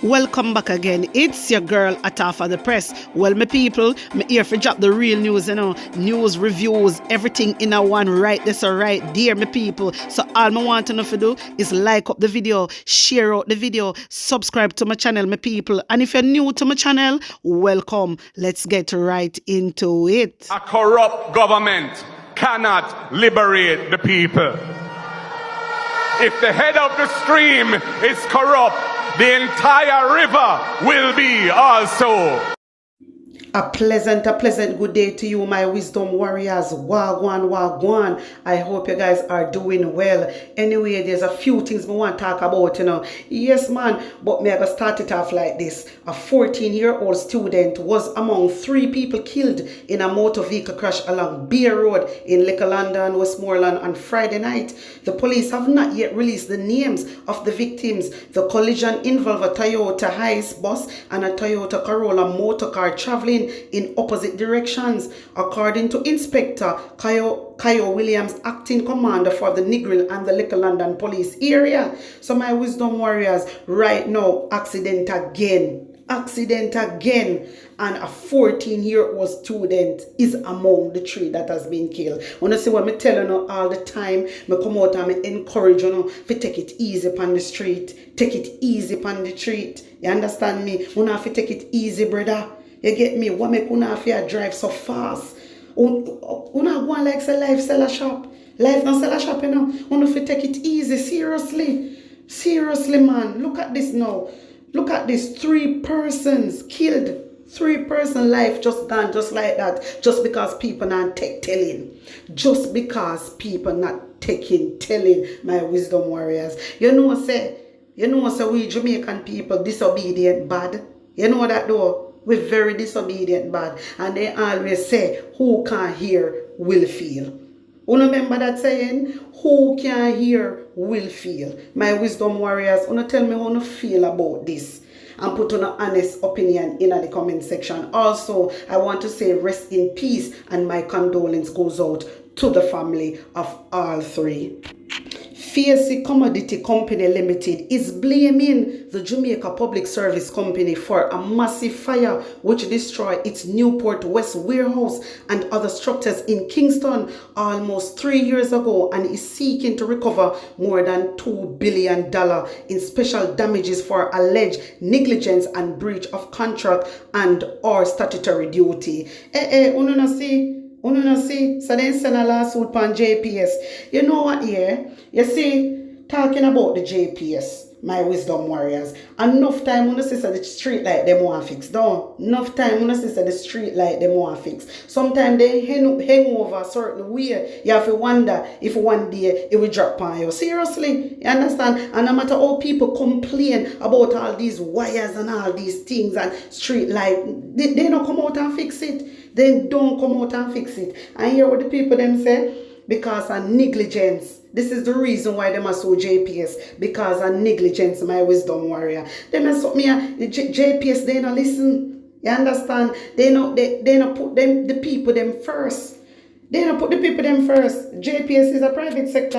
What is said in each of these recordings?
Welcome back again. It's your girl Atafa the Press. Well, my people, me here for drop the real news, news, reviews, everything in a one right this or right there, my people. So all I want to know to do is like up the video, share out the video, subscribe to my channel, my people. And if you're new to my channel, welcome. Let's get right into it. A corrupt government cannot liberate the people. If the head of the stream is corrupt, the entire river will be also. A pleasant good day to you, my wisdom warriors. Wagwan, wagwan. I hope you guys are doing well. Anyway, there's a few things we want to talk about, Yes, man, but me I gonna start it off like this. A 14-year-old student was among 3 people killed in a motor vehicle crash along Beer Road in London, Westmoreland on Friday night. The police have not yet released the names of the victims. The collision involved a Toyota Hiace bus and a Toyota Corolla motor car traveling in opposite directions, according to Inspector Kyo Williams, acting commander for the Negril and the Little London police area. So my wisdom warriors, right now, accident again, and a 14-year-old student is among the 3 that has been killed. When I see what I'm telling you all the time, I come out and I encourage you to take it easy upon the street. Take it easy upon the street. You understand me? You have to take it easy, brother. You get me? What make you have to drive so fast? You not go like say life sell a shop. Life not sell a shop, You have to take it easy, seriously. Seriously, man. Look at this now. Look at this. 3 persons killed. 3 person life just gone just like that. Just because people not take telling. Just because people not taking telling, my wisdom warriors. You know say we Jamaican people disobedient bad. You know that though? We're very disobedient bad. And they always say, who can't hear will feel. You remember that saying? Who can hear will feel. My wisdom warriors, tell me how you feel about this. And put on an honest opinion in the comment section. Also, I want to say rest in peace and my condolence goes out to the family of all 3. Fierce Commodity Company Limited is blaming the Jamaica Public Service Company for a massive fire which destroyed its Newport West warehouse and other structures in Kingston almost 3 years ago, and is seeking to recover more than $2 billion in special damages for alleged negligence and breach of contract and or statutory duty. So they send a lawsuit on JPS. You know what here? You see, talking about the JPS, my wisdom warriors, enough time when you see the street light them want fix. Don't. Enough time when you see the street light them want fix. Sometimes they hang over a certain way. You have to wonder if one day it will drop on you. Seriously, you understand? And no matter how people complain about all these wires and all these things and street light, they don't come out and fix it. Then don't come out and fix it. And hear what the people them say? Because of negligence. This is the reason why they must sue JPS. Because of negligence, my wisdom warrior. They must me the JPS, they don't listen. You understand? They don't put the people them first. They don't put the people them first. JPS is a private sector,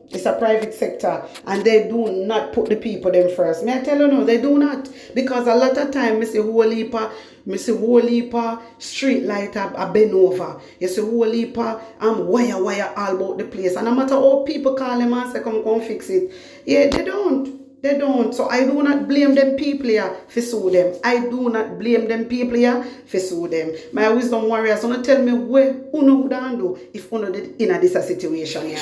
It's a private sector, and they do not put the people them first. May I tell you no, they do not. Because a lot of time, I see whole heap street light a bend over. You see whole heap wire all about the place. And no matter how people call them and say come fix it. Yeah, they don't. So I do not blame them people here for sue them. I do not blame them people here for sue them. My wisdom warriors, wanna tell me where uno would do if uno did in this situation here.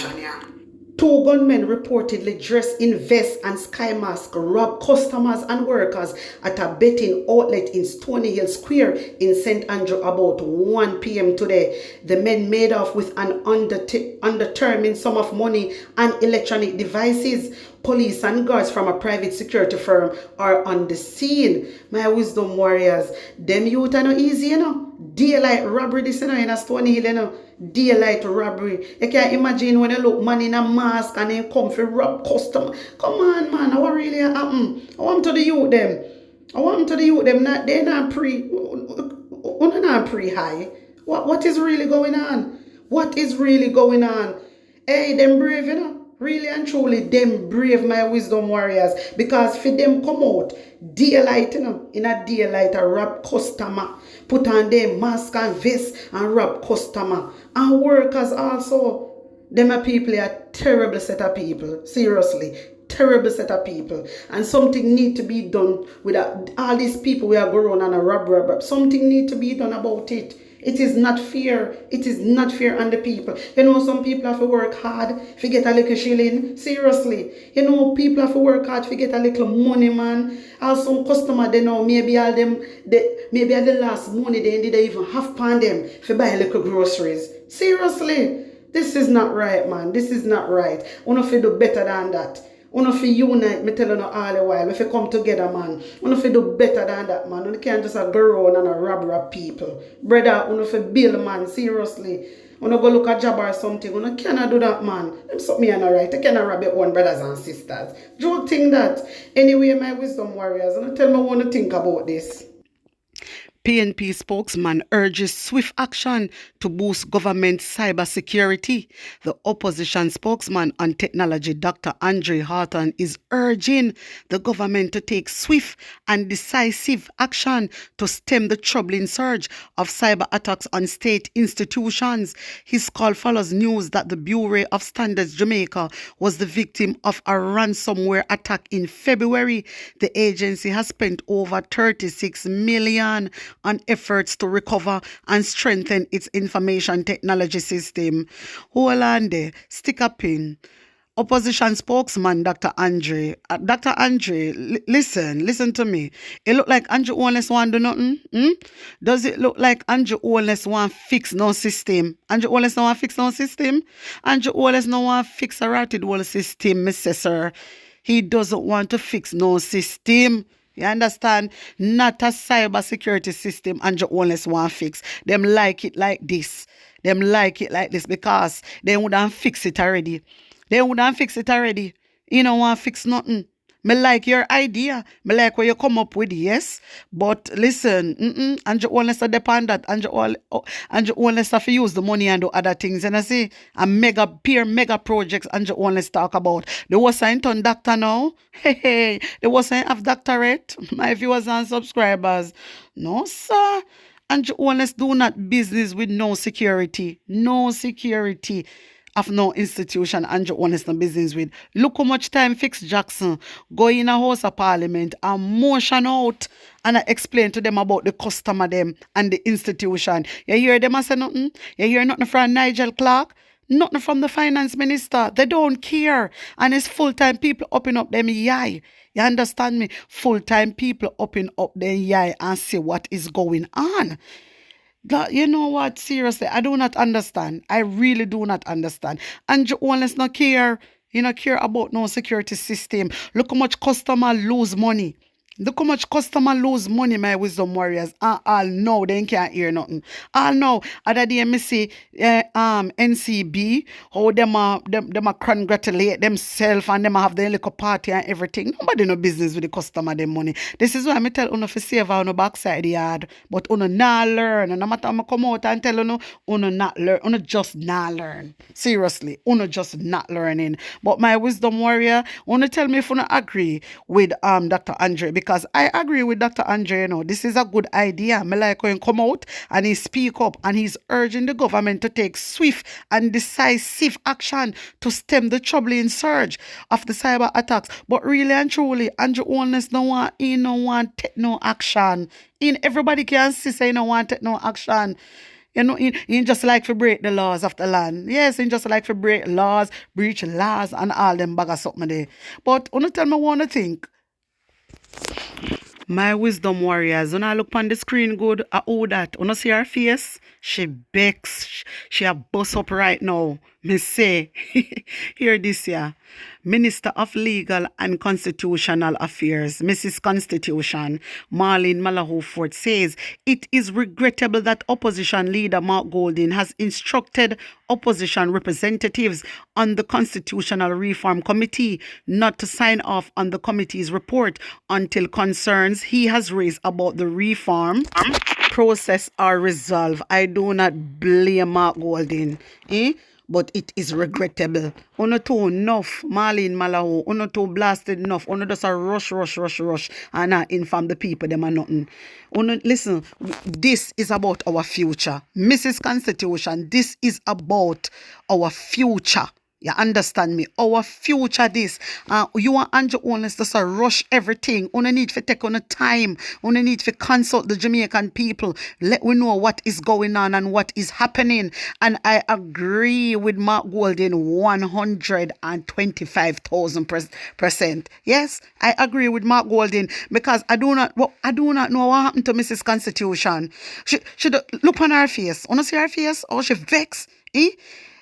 2 gunmen reportedly dressed in vests and sky masks robbed customers and workers at a betting outlet in Stony Hill Square in St. Andrew about 1 p.m. today. The men made off with an undetermined sum of money and electronic devices. Police and guards from a private security firm are on the scene. My wisdom warriors, them youth are not easy, Daylight robbery, this in a Stony Hill, Daylight robbery. You can't imagine when you look man in a mask and they come for rob customer. Come on, man, what really happen? I want to the youth them. They're not pre-high. What is really going on? What is really going on? Hey, them brave, Really and truly, them brave, my wisdom warriors, because for them come out daylight, in a daylight, a rob customer, put on their mask and vest and rob customer, and workers also. Them are people, a terrible set of people, seriously, terrible set of people, and something need to be done with all these people we are going on a rob. Something need to be done about it. It is not fair. It is not fair on the people. Some people have to work hard to get a little shilling. Seriously. People have to work hard to get a little money, man. And some customer, they know, maybe all maybe at the last money they didn't even have upon them to buy a little groceries. Seriously. This is not right, man. This is not right. We have to do better than that. We have to unite, me tell you all the while. We have to come together, man. We have to do better than that, man. We can't just go around and rob people. Brother, we have to build, man. Seriously. We have to go look at job or something. We cannot do that, man. That's something not right. You cannot rob your own brothers and sisters. Do you think that? Anyway, my wisdom warriors, tell me what you think about this. PNP spokesman urges swift action to boost government cybersecurity. The opposition spokesman on technology, Dr. Andre Horton, is urging the government to take swift and decisive action to stem the troubling surge of cyber attacks on state institutions. His call follows news that the Bureau of Standards Jamaica was the victim of a ransomware attack in February. The agency has spent over $36 million on efforts to recover and strengthen its information technology system. Hold on there, stick a pin. Opposition spokesman Dr. Andre. Dr. Andre, listen to me. It look like Andre Owens want to do nothing? Does it look like Andre Owens want fix no system? Andre Owens no want fix no system? Andre Owens no want fix a rotted whole system, Mr. Sir. He doesn't want to fix no system. You understand? Not a cyber security system Andrew Owens want fix. Them like it like this. Them like it like this because they wouldn't fix it already. They wouldn't fix it already. You don't want to fix nothing. Me like your idea. Me like what you come up with, yes. But listen, Andrew Owens are depend that. Andrew Owens have to use the money and do other things. And I see a mega projects Andrew Owens talk about. The was signed on doctor now. Hey, the was signed of doctorate. My viewers and subscribers. No, sir. Andrew Owens do not business with no security. No security. Of no institution Andrew Owens no business with. Look how much time Fix Jackson go in a House of Parliament and motion out and I explain to them about the customer them and the institution. You hear them say nothing? You hear nothing from Nigel Clark? Nothing from the finance minister. They don't care. And it's full-time people open up them eye. You understand me? Full-time people open up their eye and see what is going on. You know what? Seriously, I do not understand. I really do not understand. And you always not care. You not care about no security system. Look how much customer lose money. Look how much customer lose money, my wisdom warriors. All know they can't hear nothing. All know. Other day me see NCB, how them a congratulate themselves and them have their little party and everything. Nobody no business with the customer them money. This is why I tell uno to save on the backside the yard. But uno not learn. No matter how I come out and tell uno not learn. Uno just not learn. Seriously, uno just not learning. But my wisdom warrior, uno tell me if uno agree with Dr. Andre, because I agree with Dr. Andre, this is a good idea. Me like when he come out and he speak up and he's urging the government to take swift and decisive action to stem the troubling surge of the cyber attacks. But really and truly, Andrew Owens no want take no action. Everybody can see say he no want take no action. He just like to break the laws of the land. Yes, he just like to break laws, breach laws and all them bag of something there. But you tell me what you think. My wisdom warriors, when I look on the screen good, I owe that. When I see her face, she begs. She a bust up right now. Me say, hear this here. Minister of Legal and Constitutional Affairs, Mrs. Constitution, Marlene Malahou-Fort says, it is regrettable that opposition leader Mark Golding has instructed opposition representatives on the Constitutional Reform Committee not to sign off on the committee's report until concerns he has raised about the reform process are resolved. I do not blame Mark Golding. but it is regrettable. Uno too enough, Marlene Malaho, uno too blasted enough, uno just a rush, and not inform the people them are nothing. Uno, listen, this is about our future. Mrs. Constitution, this is about our future. You understand me? Our future this. You and Andrew Owens just rush everything. You need to take on time. You need to consult the Jamaican people. Let we know what is going on and what is happening. And I agree with Mark Golden 125,000%. Yes, I agree with Mark Golden because I do not know what happened to Mrs. Constitution. She look on her face. You see her face? Oh, she vexed.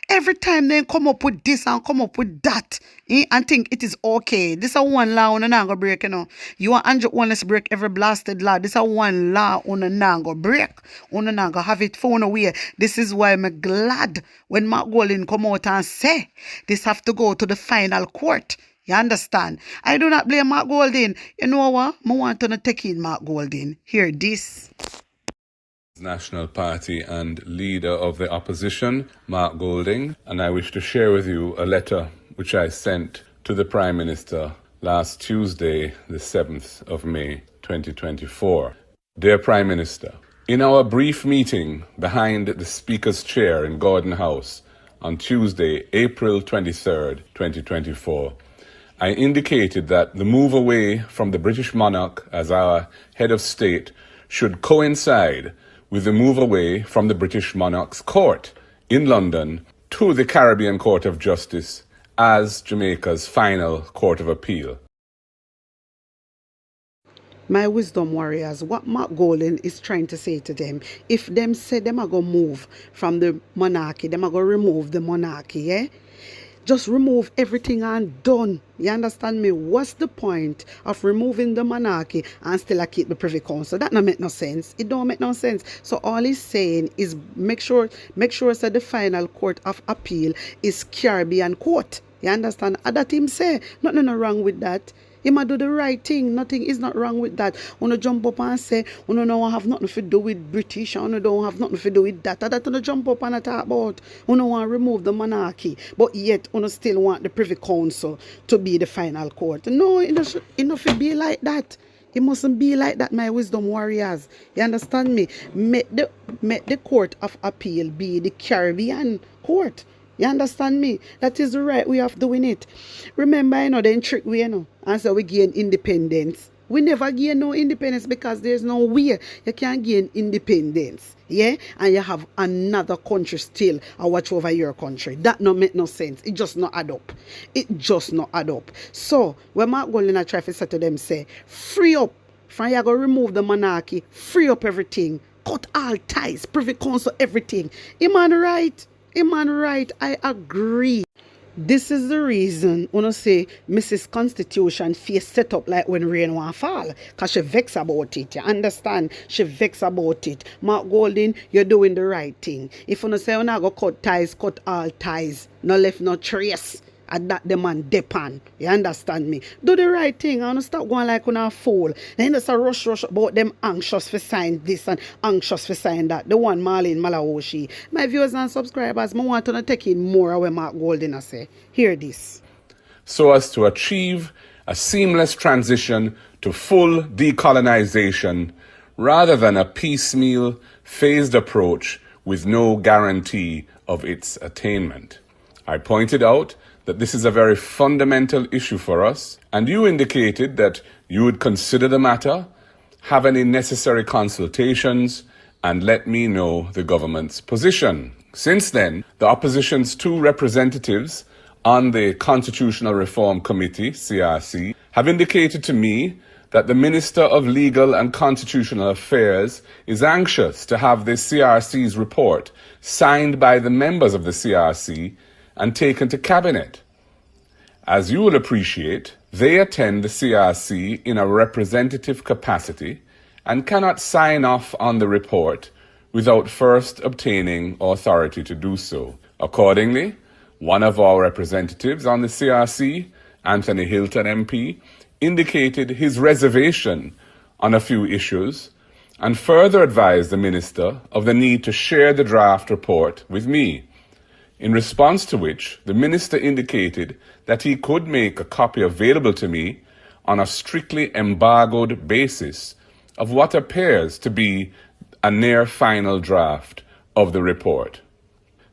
Every time they come up with this and come up with that, and think it is okay. This is one law on a nango break, you know. You and Andrew Wallace break every blasted law. This is one law on a nango break. On a nango have it thrown away. This is why I'm glad when Mark Golden come out and say this have to go to the final court. You understand? I do not blame Mark Golden. You know what? I want to take in Mark Golden. Hear this. National Party and leader of the opposition, Mark Golding, and I wish to share with you a letter which I sent to the Prime Minister last Tuesday, the 7th of May, 2024. Dear Prime Minister, in our brief meeting behind the Speaker's chair in Gordon House on Tuesday, April 23rd, 2024, I indicated that the move away from the British monarch as our head of state should coincide with the move away from the British monarch's court in London to the Caribbean Court of Justice as Jamaica's final court of appeal. My wisdom warriors, what Mark Golden is trying to say to them, if them say them are going to move from the monarchy, them are going to remove the monarchy, yeah? Just remove everything and done. You understand me? What's the point of removing the monarchy and still keep the Privy Council? That don't make no sense. It don't make no sense. So all he's saying is make sure that the final court of appeal is Caribbean court. You understand? And that him say, nothing wrong with that. You might do the right thing. Nothing is not wrong with that. When you jump up and say, you don't have nothing to do with British, you don't have nothing to do with that. That you jump up and talk about. You don't want to remove the monarchy, but yet you still want the Privy Council to be the final court. No, it should be like that. It mustn't be like that, my wisdom warriors. You understand me? Make the court of appeal be the Caribbean court. You understand me? That is the right way of doing it. Remember, they trick we, and so we gain independence. We never gain no independence because there's no way you can gain independence. Yeah? And you have another country still watch over your country. That no make no sense. It just not add up. It just not add up. So, when Mark Golden try to say to them, say, free up. From you go remove the monarchy, free up everything. Cut all ties, Privy Council, everything. Am I right? I agree. This is the reason when I say Mrs. Constitution face set up like when rain won't fall. Because she vex about it. You understand? She vex about it. Mark Golden, you're doing the right thing. If you say you're not going to cut ties, cut all ties. No left, no trace. And that the man depend. You understand me? Do the right thing and stop going like on a fool. Then there's a rush about them anxious for sign this and anxious for sign that. The one Marlene Malawoshi. My viewers and subscribers, I want to take in more of what Mark Golden say. Hear this. So as to achieve a seamless transition to full decolonization rather than a piecemeal, phased approach with no guarantee of its attainment. I pointed out that this is a very fundamental issue for us, and you indicated that you would consider the matter, have any necessary consultations, and let me know the government's position. Since then, the opposition's two representatives on the Constitutional Reform Committee, CRC, have indicated to me that the Minister of Legal and Constitutional Affairs is anxious to have the CRC's report signed by the members of the CRC and taken to Cabinet. As you will appreciate, they attend the CRC in a representative capacity and cannot sign off on the report without first obtaining authority to do so. Accordingly, one of our representatives on the CRC, Anthony Hilton MP, indicated his reservation on a few issues and further advised the Minister of the need to share the draft report with me. in response to which the minister indicated that he could make a copy available to me on a strictly embargoed basis of what appears to be a near final draft of the report.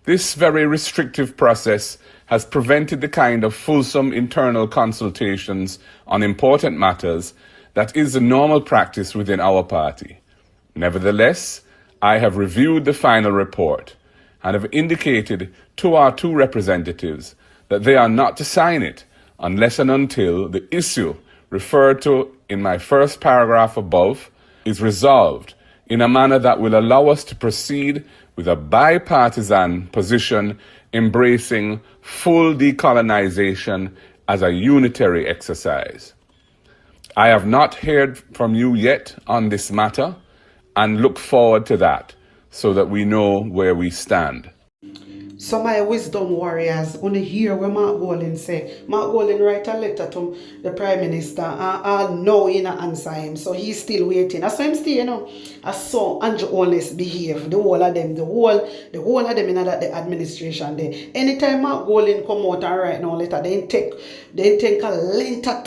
This very restrictive process has prevented the kind of fulsome internal consultations on important matters that is the normal practice within our party. Nevertheless, I have reviewed the final report and have indicated to our two representatives that they are not to sign it unless and until the issue referred to in my first paragraph above is resolved in a manner that will allow us to proceed with a bipartisan position embracing full decolonization as a unitary exercise. I have not heard from you yet on this matter and look forward to that so that we know where we stand. So my wisdom warriors, only hear what Mark Golding say. Mark Golding write a letter to the Prime Minister and all know he not answer him. So he's still waiting. I saw him still, you know. I saw Andrew Honest behave. The whole of them in the administration there. Anytime Mark Golding come out and write no letter, they take a lengther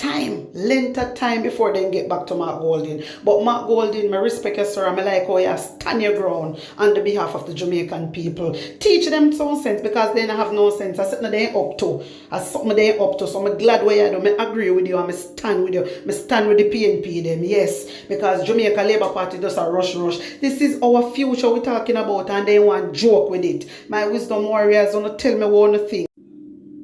time before they get back to Mark Golding. But Mark Golding, I respect you, sir. I like how you stand your ground on the behalf of the Jamaican people. Teach them some sense because they don't have no sense. I said no, they ain't up to. I something they ain't up to. So I'm glad where you do. I agree with you and I stand with you. I stand with the PNP them. Yes. Because Jamaica Labour Party does a rush. This is our future we're talking about and they want joke with it. My wisdom warriors wanna tell me one thing.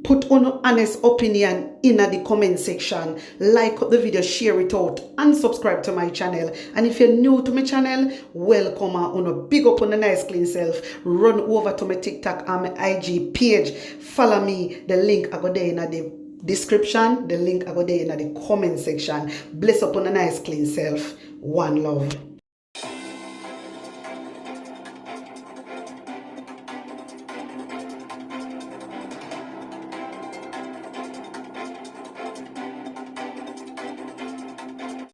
Put on honest opinion in the comment section. Like the video, share it out, and subscribe to my channel. And if you're new to my channel, welcome on a big up on the nice clean self. Run over to my TikTok and my IG page. Follow me. The link I go there in the description. The link I go there in the comment section. Bless up on the nice clean self. One love.